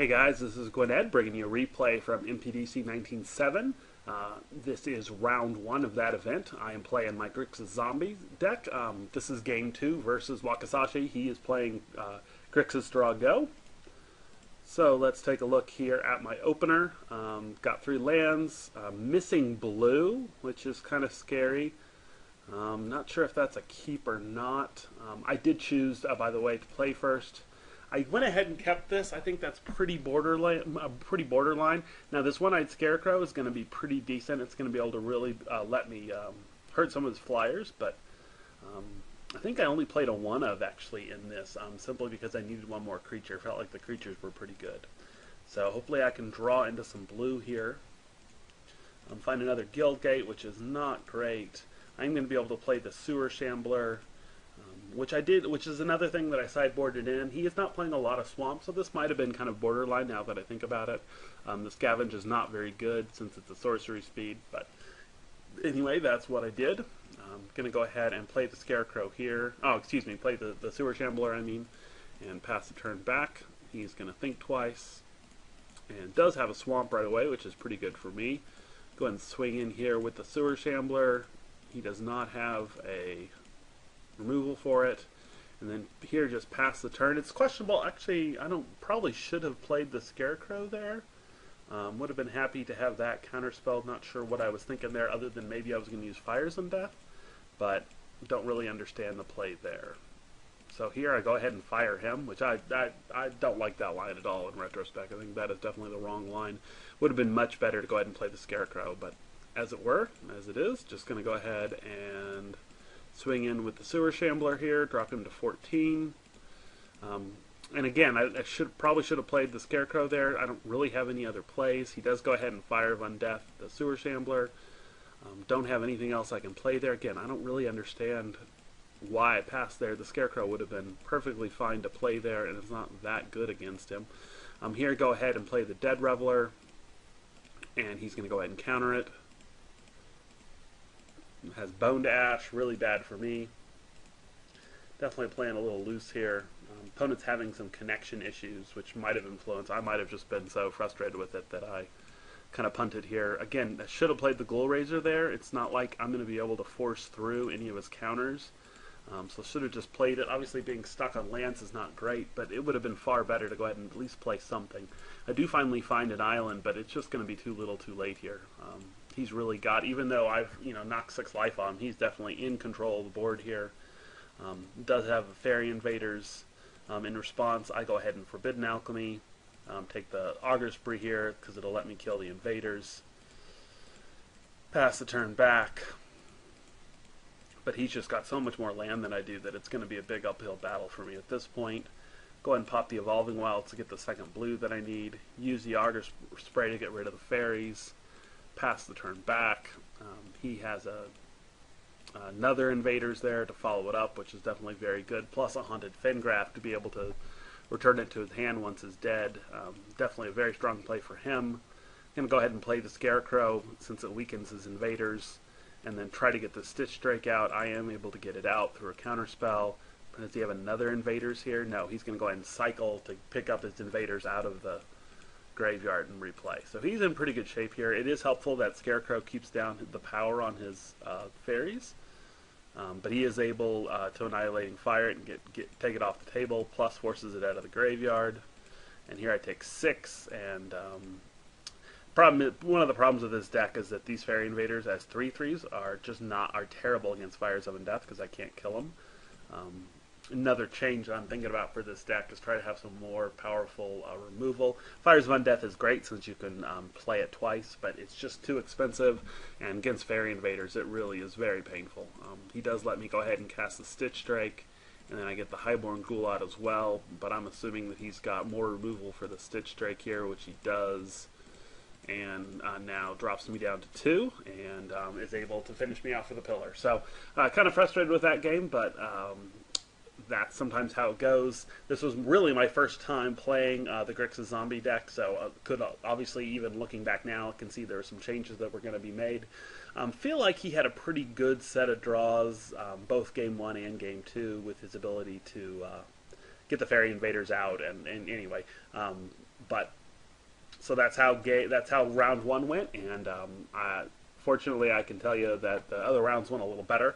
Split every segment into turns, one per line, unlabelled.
Hey guys, this is gwyned bringing you a replay from MPDC 19.7. This is round one of that event. I am playing my Grixis Zombies deck. This is game 2 versus Wakasashi. He is playing Grixis Draw Go. So let's take a look here at my opener. Got 3 lands, missing blue, which is kind of scary. Not sure if that's a keep or not. I did choose, by the way, to play first. I went ahead and kept this. I think that's pretty borderline. Now, this one-eyed scarecrow is going to be pretty decent. It's going to be able to really let me hurt some of his flyers, but I think I only played a 1-of actually in this, simply because I needed one more creature. Felt like the creatures were pretty good. So hopefully I can draw into some blue here. Find another guild gate, which is not great. I'm going to be able to play the sewer shambler, which I did, which is another thing that I sideboarded in. He is not playing a lot of swamp, so this might have been kind of borderline now that I think about it. The scavenge is not very good since it's a sorcery speed, but anyway, that's what I did. I'm going to go ahead and play the scarecrow here. Oh, excuse me, play the sewer shambler, I mean, and pass the turn back. He's going to think twice, and does have a swamp right away, which is pretty good for me. Go ahead and swing in here with the sewer shambler. He does not have a removal for it, and then here just pass the turn. It's questionable, actually. I probably should have played the scarecrow there. Would have been happy to have that counterspell. Not sure what I was thinking there, other than maybe I was going to use Fires on Death, but don't really understand the play there. So here I go ahead and fire him, which I don't like that line at all in retrospect. I think that is definitely the wrong line. Would have been much better to go ahead and play the scarecrow, but as it is, just going to go ahead and swing in with the sewer shambler here, drop him to 14. And again, I probably should have played the scarecrow there. I don't really have any other plays. He does go ahead and fire Von Death, the sewer shambler. Don't have anything else I can play there. Again, I don't really understand why I passed there. The scarecrow would have been perfectly fine to play there, and it's not that good against him. Here, go ahead and play the Dead Reveler, and he's going to go ahead and counter it. Has Bone to Ash, really bad for me. Definitely playing a little loose here. Opponent's having some connection issues, which might have influenced. I might have just been so frustrated with it that I kind of punted here. Again, I should have played the Ghoul Raiser there. It's not like I'm going to be able to force through any of his counters. So should have just played it. Obviously, being stuck on Lance is not great, but it would have been far better to go ahead and at least play something. I do finally find an island, but it's just going to be too little too late here. He's really got, even though I've knocked 6 life on him, he's definitely in control of the board here. Does have Fairy Invaders. In response, I go ahead and Forbidden Alchemy. Take the Augur Spree here because it'll let me kill the invaders. Pass the turn back. But he's just got so much more land than I do that it's going to be a big uphill battle for me at this point. Go ahead and pop the Evolving Wilds to get the second blue that I need. Use the Augur Spray to get rid of the fairies. Pass the turn back. He has another invaders there to follow it up, which is definitely very good, plus a Haunted Fengraf to be able to return it to his hand once it's dead. Definitely a very strong play for him. I'm going to go ahead and play the Scarecrow since it weakens his invaders, and then try to get the Stitch Drake out. I am able to get it out through a counterspell. Does he have another invaders here? No, he's going to go ahead and cycle to pick up his invaders out of the graveyard and replay. So he's in pretty good shape here. It is helpful that Scarecrow keeps down the power on his fairies, but he is able to Annihilating Fire it and take it off the table, plus forces it out of the graveyard. And here I take 6, and one of the problems with this deck is that these Fairy Invaders as 3/3s are terrible against Fires of Undeath because I can't kill them. Another change I'm thinking about for this deck is try to have some more powerful removal. Fires of Undeath is great since you can play it twice, but it's just too expensive, and against Fairy Invaders it really is very painful. He does let me go ahead and cast the Stitch Drake, and then I get the Highborn Ghoul out as well, but I'm assuming that he's got more removal for the Stitch Drake here, which he does, and now drops me down to 2, and is able to finish me off with a pillar. So kind of frustrated with that game, but that's sometimes how it goes. This was really my first time playing the Grixis Zombie deck, so could obviously, even looking back now, I can see there are some changes that were going to be made. Feel like he had a pretty good set of draws, both Game 1 and Game 2, with his ability to get the Fairy Invaders out. And anyway, But so that's how round one went, and fortunately, I can tell you that the other rounds went a little better.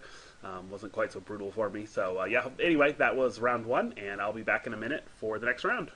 Wasn't quite so brutal for me. So yeah. Anyway, that was round one, and I'll be back in a minute for the next round.